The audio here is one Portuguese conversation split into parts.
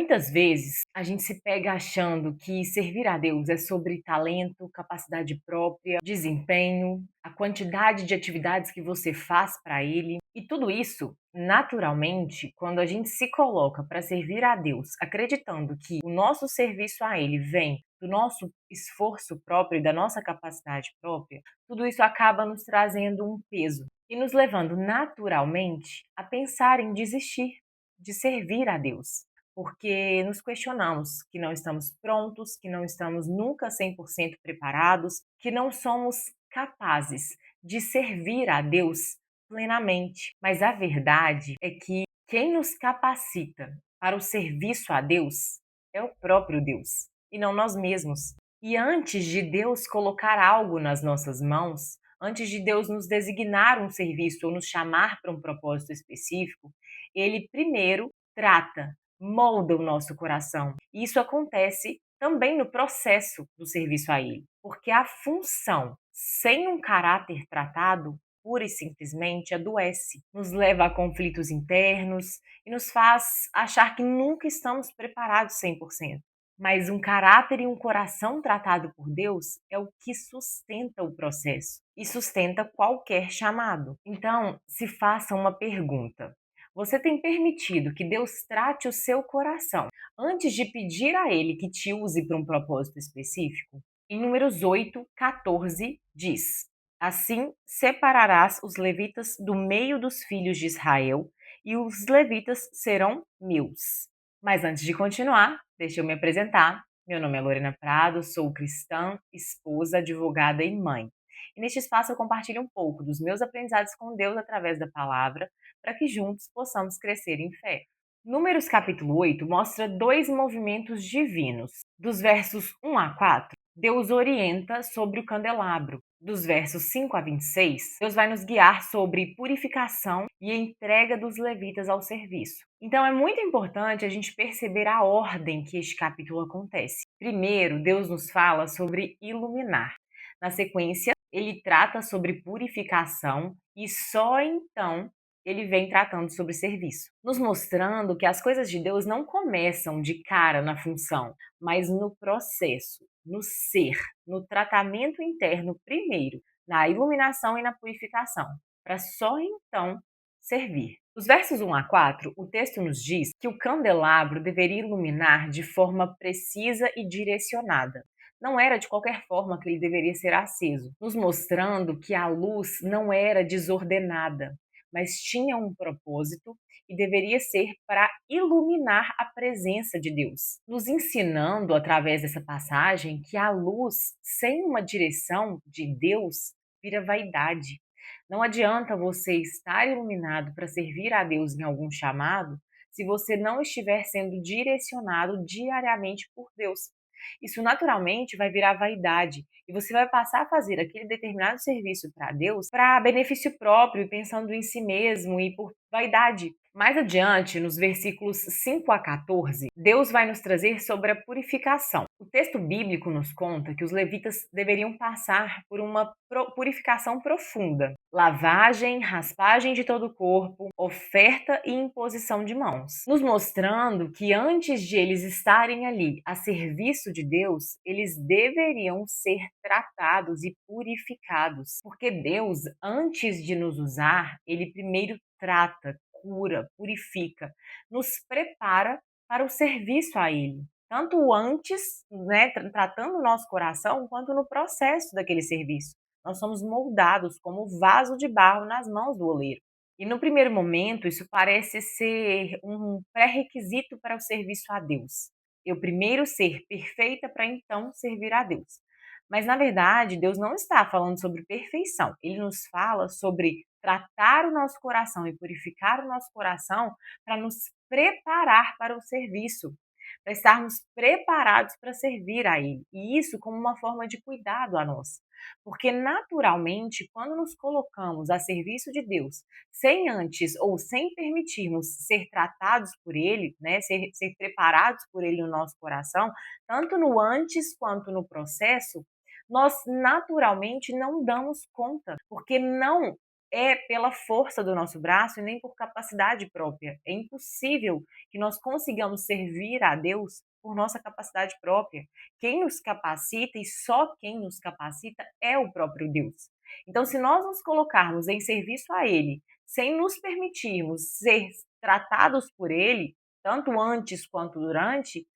Muitas vezes a gente se pega achando que servir a Deus é sobre talento, capacidade própria, desempenho, a quantidade de atividades que você faz para Ele. E tudo isso, naturalmente, quando a gente se coloca para servir a Deus, acreditando que o nosso serviço a Ele vem do nosso esforço próprio e da nossa capacidade própria, tudo isso acaba nos trazendo um peso e nos levando naturalmente a pensar em desistir de servir a Deus, porque nos questionamos que não estamos prontos, que não estamos nunca 100% preparados, que não somos capazes de servir a Deus plenamente. Mas a verdade é que quem nos capacita para o serviço a Deus é o próprio Deus e não nós mesmos. E antes de Deus colocar algo nas nossas mãos, antes de Deus nos designar um serviço ou nos chamar para um propósito específico, Ele primeiro trata, molda o nosso coração. E isso acontece também no processo do serviço a Ele, porque a função sem um caráter tratado pura e simplesmente adoece, nos leva a conflitos internos e nos faz achar que nunca estamos preparados 100%. Mas um caráter e um coração tratado por Deus é o que sustenta o processo e sustenta qualquer chamado. Então, se faça uma pergunta: você tem permitido que Deus trate o seu coração antes de pedir a Ele que te use para um propósito específico? Em Números 8:14 diz: Assim separarás os levitas do meio dos filhos de Israel, e os levitas serão meus. Mas antes de continuar, deixa eu me apresentar. Meu nome é Lorena Prado, sou cristã, esposa, advogada e mãe. E neste espaço eu compartilho um pouco dos meus aprendizados com Deus através da palavra, para que juntos possamos crescer em fé. Números capítulo 8 mostra dois movimentos divinos. Dos versos 1 a 4, Deus orienta sobre o candelabro. Dos versos 5 a 26, Deus vai nos guiar sobre purificação e entrega dos levitas ao serviço. Então é muito importante a gente perceber a ordem que este capítulo acontece. Primeiro, Deus nos fala sobre iluminar. Na sequência, ele trata sobre purificação e só então ele vem tratando sobre serviço, nos mostrando que as coisas de Deus não começam de cara na função, mas no processo, no ser, no tratamento interno primeiro, na iluminação e na purificação, para só então servir. Dos versos 1 a 4, o texto nos diz que o candelabro deveria iluminar de forma precisa e direcionada. Não era de qualquer forma que ele deveria ser aceso, nos mostrando que a luz não era desordenada, mas tinha um propósito e deveria ser para iluminar a presença de Deus, nos ensinando através dessa passagem que a luz sem uma direção de Deus vira vaidade. Não adianta você estar iluminado para servir a Deus em algum chamado se você não estiver sendo direcionado diariamente por Deus. Isso naturalmente vai virar vaidade e você vai passar a fazer aquele determinado serviço para Deus para benefício próprio, pensando em si mesmo e por vaidade. Mais adiante, nos versículos 5 a 14, Deus vai nos trazer sobre a purificação. O texto bíblico nos conta que os levitas deveriam passar por uma purificação profunda: lavagem, raspagem de todo o corpo, oferta e imposição de mãos, nos mostrando que antes de eles estarem ali a serviço de Deus, eles deveriam ser tratados e purificados, porque Deus, antes de nos usar, ele primeiro trata, cura, purifica, nos prepara para o serviço a Ele. Tanto antes, né, tratando o nosso coração, quanto no processo daquele serviço. Nós somos moldados como vaso de barro nas mãos do oleiro. E no primeiro momento, isso parece ser um pré-requisito para o serviço a Deus. Eu primeiro ser perfeita para então servir a Deus. Mas na verdade, Deus não está falando sobre perfeição. Ele nos fala sobre tratar o nosso coração e purificar o nosso coração para nos preparar para o serviço, para estarmos preparados para servir a Ele. E isso como uma forma de cuidado a nós. Porque naturalmente, quando nos colocamos a serviço de Deus, sem antes ou sem permitirmos ser tratados por Ele, né, ser preparados por Ele no nosso coração, tanto no antes quanto no processo, nós naturalmente não damos conta, porque não é pela força do nosso braço e nem por capacidade própria. É impossível que nós consigamos servir a Deus por nossa capacidade própria. Quem nos capacita e só quem nos capacita é o próprio Deus. Então, se nós nos colocarmos em serviço a Ele, sem nos permitirmos ser tratados por Ele, tanto antes quanto durante,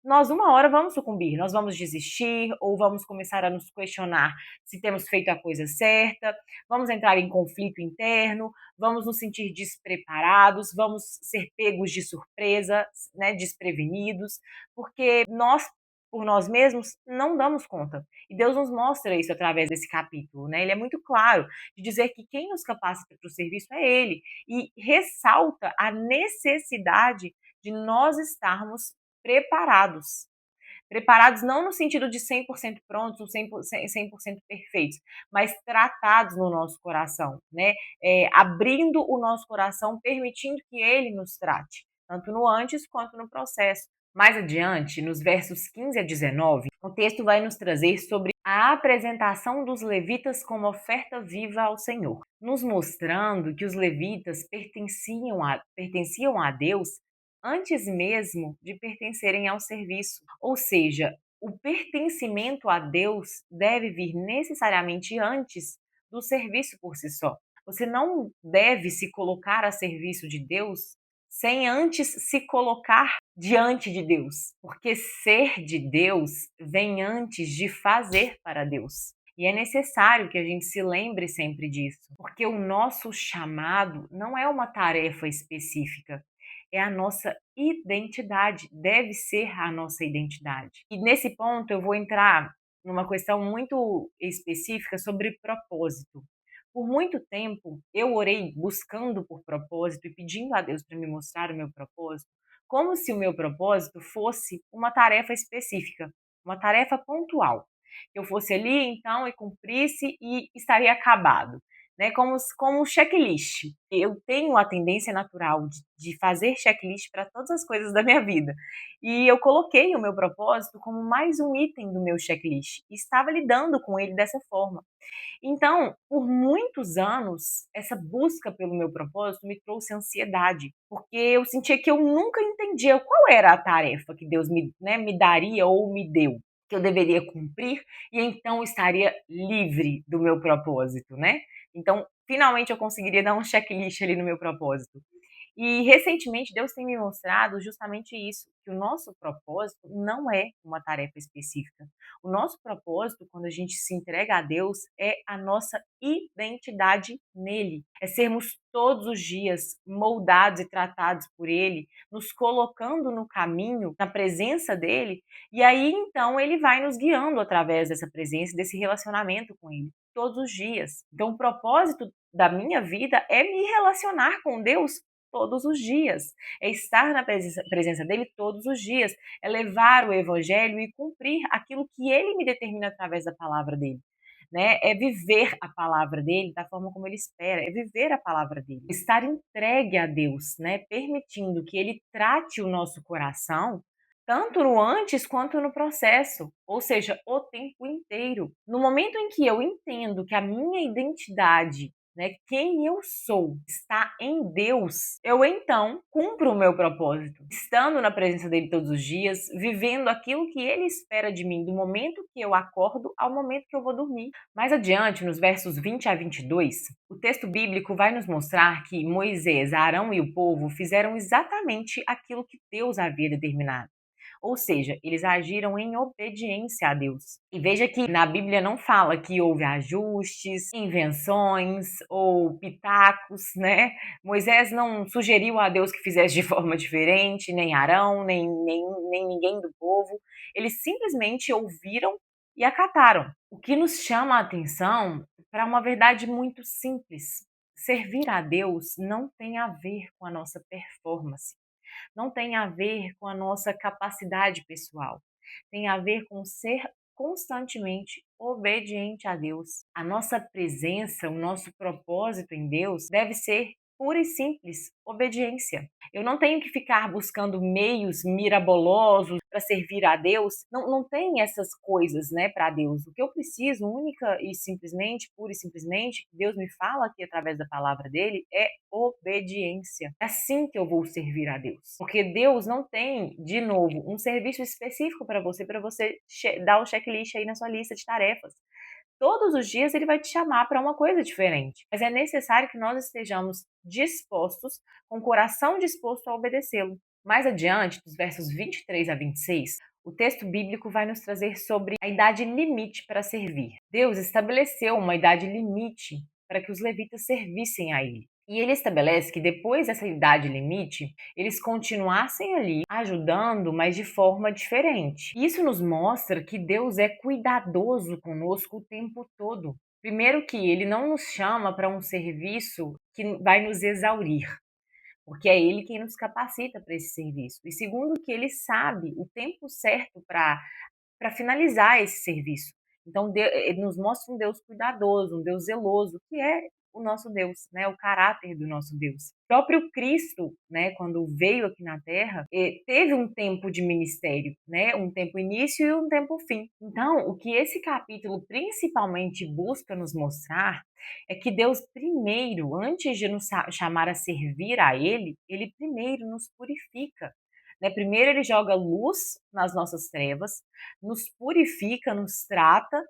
nós uma hora vamos sucumbir, nós vamos desistir ou vamos começar a nos questionar se temos feito a coisa certa, vamos entrar em conflito interno, vamos nos sentir despreparados, vamos ser pegos de surpresa, né, desprevenidos, porque nós, por nós mesmos, não damos conta. E Deus nos mostra isso através desse capítulo, né? Ele é muito claro de dizer que quem nos capacita para o serviço é Ele e ressalta a necessidade de nós estarmos preparados. Preparados não no sentido de 100% prontos ou 100% perfeitos, mas tratados no nosso coração, né? Abrindo o nosso coração, permitindo que ele nos trate, tanto no antes quanto no processo. Mais adiante, nos versos 15 a 19, o texto vai nos trazer sobre a apresentação dos levitas como oferta viva ao Senhor, nos mostrando que os levitas pertenciam a Deus antes mesmo de pertencerem ao serviço. Ou seja, o pertencimento a Deus deve vir necessariamente antes do serviço por si só. Você não deve se colocar a serviço de Deus sem antes se colocar diante de Deus, porque ser de Deus vem antes de fazer para Deus. E é necessário que a gente se lembre sempre disso, porque o nosso chamado não é uma tarefa específica, é a nossa identidade, deve ser a nossa identidade. E nesse ponto eu vou entrar numa questão muito específica sobre propósito. Por muito tempo eu orei buscando por propósito e pedindo a Deus para me mostrar o meu propósito, como se o meu propósito fosse uma tarefa específica, uma tarefa pontual. Que eu fosse ali então e cumprisse e estaria acabado, né? Como um checklist. Eu tenho a tendência natural de fazer checklist para todas as coisas da minha vida. E eu coloquei o meu propósito como mais um item do meu checklist. E estava lidando com ele dessa forma. Então, por muitos anos, essa busca pelo meu propósito me trouxe ansiedade, porque eu sentia que eu nunca entendia qual era a tarefa que Deus me daria ou me deu, que eu deveria cumprir, e então estaria livre do meu propósito, né? Então, finalmente eu conseguiria dar um checklist ali no meu propósito. E recentemente Deus tem me mostrado justamente isso, que o nosso propósito não é uma tarefa específica. O nosso propósito, quando a gente se entrega a Deus, é a nossa identidade nele. É sermos todos os dias moldados e tratados por Ele, nos colocando no caminho, na presença dele, e aí então Ele vai nos guiando através dessa presença, desse relacionamento com Ele, todos os dias. Então o propósito da minha vida é me relacionar com Deus todos os dias, é estar na presença dele todos os dias, é levar o evangelho e cumprir aquilo que ele me determina através da palavra dele. Né? É viver a palavra dele da forma como ele espera, é viver a palavra dele, estar entregue a Deus, né? Permitindo que ele trate o nosso coração tanto no antes quanto no processo, ou seja, o tempo inteiro. No momento em que eu entendo que a minha identidade, né, quem eu sou, está em Deus, eu então cumpro o meu propósito, estando na presença dele todos os dias, vivendo aquilo que ele espera de mim, do momento que eu acordo ao momento que eu vou dormir. Mais adiante, nos versos 20 a 22, o texto bíblico vai nos mostrar que Moisés, Arão e o povo fizeram exatamente aquilo que Deus havia determinado. Ou seja, eles agiram em obediência a Deus. E veja que na Bíblia não fala que houve ajustes, invenções ou pitacos, né? Moisés não sugeriu a Deus que fizesse de forma diferente, nem Arão, nem ninguém do povo. Eles simplesmente ouviram e acataram. O que nos chama a atenção para uma verdade muito simples. Servir a Deus não tem a ver com a nossa performance, não tem a ver com a nossa capacidade pessoal, tem a ver com ser constantemente obediente a Deus. A nossa presença, o nosso propósito em Deus deve ser pura e simples obediência. Eu não tenho que ficar buscando meios mirabolosos para servir a Deus. Não tem essas coisas, né, para Deus. O que eu preciso, única e simplesmente, pura e simplesmente, que Deus me fala aqui através da palavra dele, é obediência. É assim que eu vou servir a Deus. Porque Deus não tem, de novo, um serviço específico para você dar o checklist aí na sua lista de tarefas. Todos os dias ele vai te chamar para uma coisa diferente, mas é necessário que nós estejamos dispostos, com o coração disposto a obedecê-lo. Mais adiante, dos versos 23 a 26, o texto bíblico vai nos trazer sobre a idade limite para servir. Deus estabeleceu uma idade limite para que os levitas servissem a ele. E ele estabelece que depois dessa idade limite, eles continuassem ali ajudando, mas de forma diferente. Isso nos mostra que Deus é cuidadoso conosco o tempo todo. Primeiro que ele não nos chama para um serviço que vai nos exaurir, porque é ele quem nos capacita para esse serviço. E segundo que ele sabe o tempo certo para finalizar esse serviço. Então, ele nos mostra um Deus cuidadoso, um Deus zeloso, que é o nosso Deus, né? O caráter do nosso Deus. O próprio Cristo, né, quando veio aqui na Terra, teve um tempo de ministério, né? Um tempo início e um tempo fim. Então, o que esse capítulo principalmente busca nos mostrar é que Deus primeiro, antes de nos chamar a servir a Ele primeiro nos purifica. Né? Primeiro ele joga luz nas nossas trevas, nos purifica, nos trata,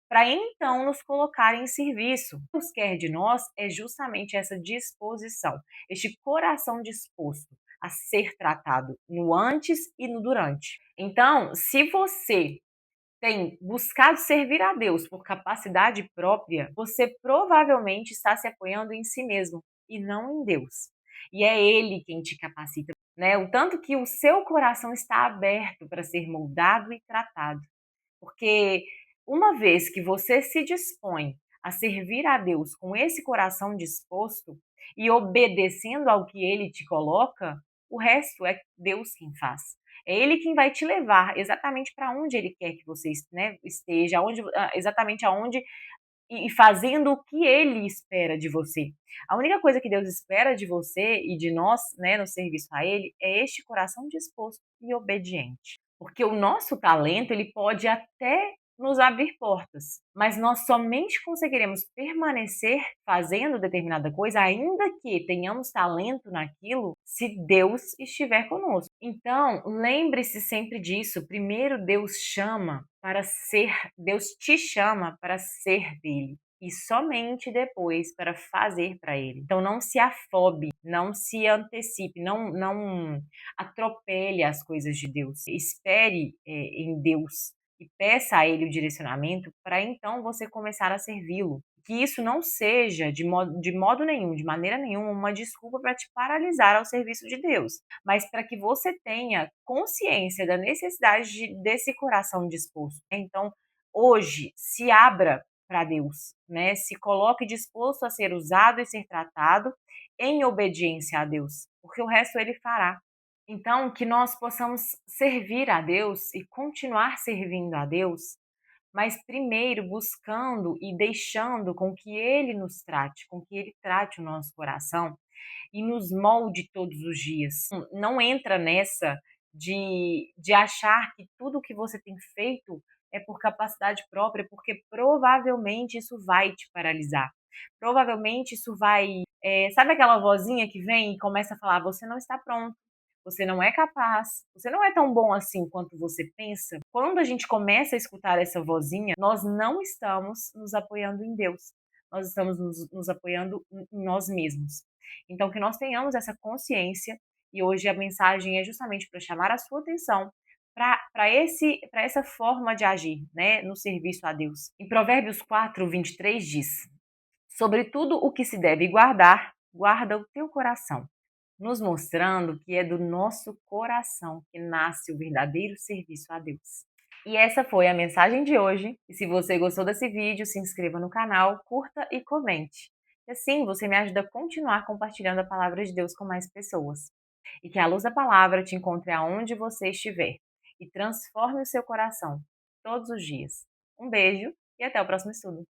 para então nos colocar em serviço. O que Deus quer de nós é justamente essa disposição, este coração disposto a ser tratado no antes e no durante. Então, se você tem buscado servir a Deus por capacidade própria, você provavelmente está se apoiando em si mesmo e não em Deus. E é Ele quem te capacita, né? O tanto que o seu coração está aberto para ser moldado e tratado. Porque uma vez que você se dispõe a servir a Deus com esse coração disposto e obedecendo ao que Ele te coloca, o resto é Deus quem faz. É Ele quem vai te levar exatamente para onde Ele quer que você, né, esteja, exatamente aonde e fazendo o que Ele espera de você. A única coisa que Deus espera de você e de nós, né, no serviço a Ele, é este coração disposto e obediente. Porque o nosso talento, ele pode até nos abrir portas, mas nós somente conseguiremos permanecer fazendo determinada coisa, ainda que tenhamos talento naquilo, se Deus estiver conosco. Então, lembre-se sempre disso. Primeiro Deus chama para ser, Deus te chama para ser dele. E somente depois para fazer para ele. Então não se afobe, não se antecipe, não atropele as coisas de Deus. Espere em Deus e peça a Ele o direcionamento para então você começar a servi-lo. Que isso não seja de modo nenhum, de maneira nenhuma, uma desculpa para te paralisar ao serviço de Deus, mas para que você tenha consciência da necessidade desse coração disposto. Então, hoje, se abra para Deus, né? Se coloque disposto a ser usado e ser tratado em obediência a Deus, porque o resto Ele fará. Então, que nós possamos servir a Deus e continuar servindo a Deus, mas primeiro buscando e deixando com que Ele nos trate, com que Ele trate o nosso coração e nos molde todos os dias. Não entra nessa de achar que tudo que você tem feito é por capacidade própria, porque provavelmente isso vai te paralisar. Provavelmente isso vai. Sabe aquela vozinha que vem e começa a falar: você não está pronto, você não é capaz, você não é tão bom assim quanto você pensa. Quando a gente começa a escutar essa vozinha, nós não estamos nos apoiando em Deus, nós estamos nos apoiando em nós mesmos. Então, que nós tenhamos essa consciência, e hoje a mensagem é justamente para chamar a sua atenção para essa forma de agir, né, no serviço a Deus. Em Provérbios 4:23 diz: sobre tudo o que se deve guardar, guarda o teu coração, nos mostrando que é do nosso coração que nasce o verdadeiro serviço a Deus. E essa foi a mensagem de hoje. E se você gostou desse vídeo, se inscreva no canal, curta e comente. E assim você me ajuda a continuar compartilhando a palavra de Deus com mais pessoas. E que a luz da palavra te encontre aonde você estiver e transforme o seu coração todos os dias. Um beijo e até o próximo estudo.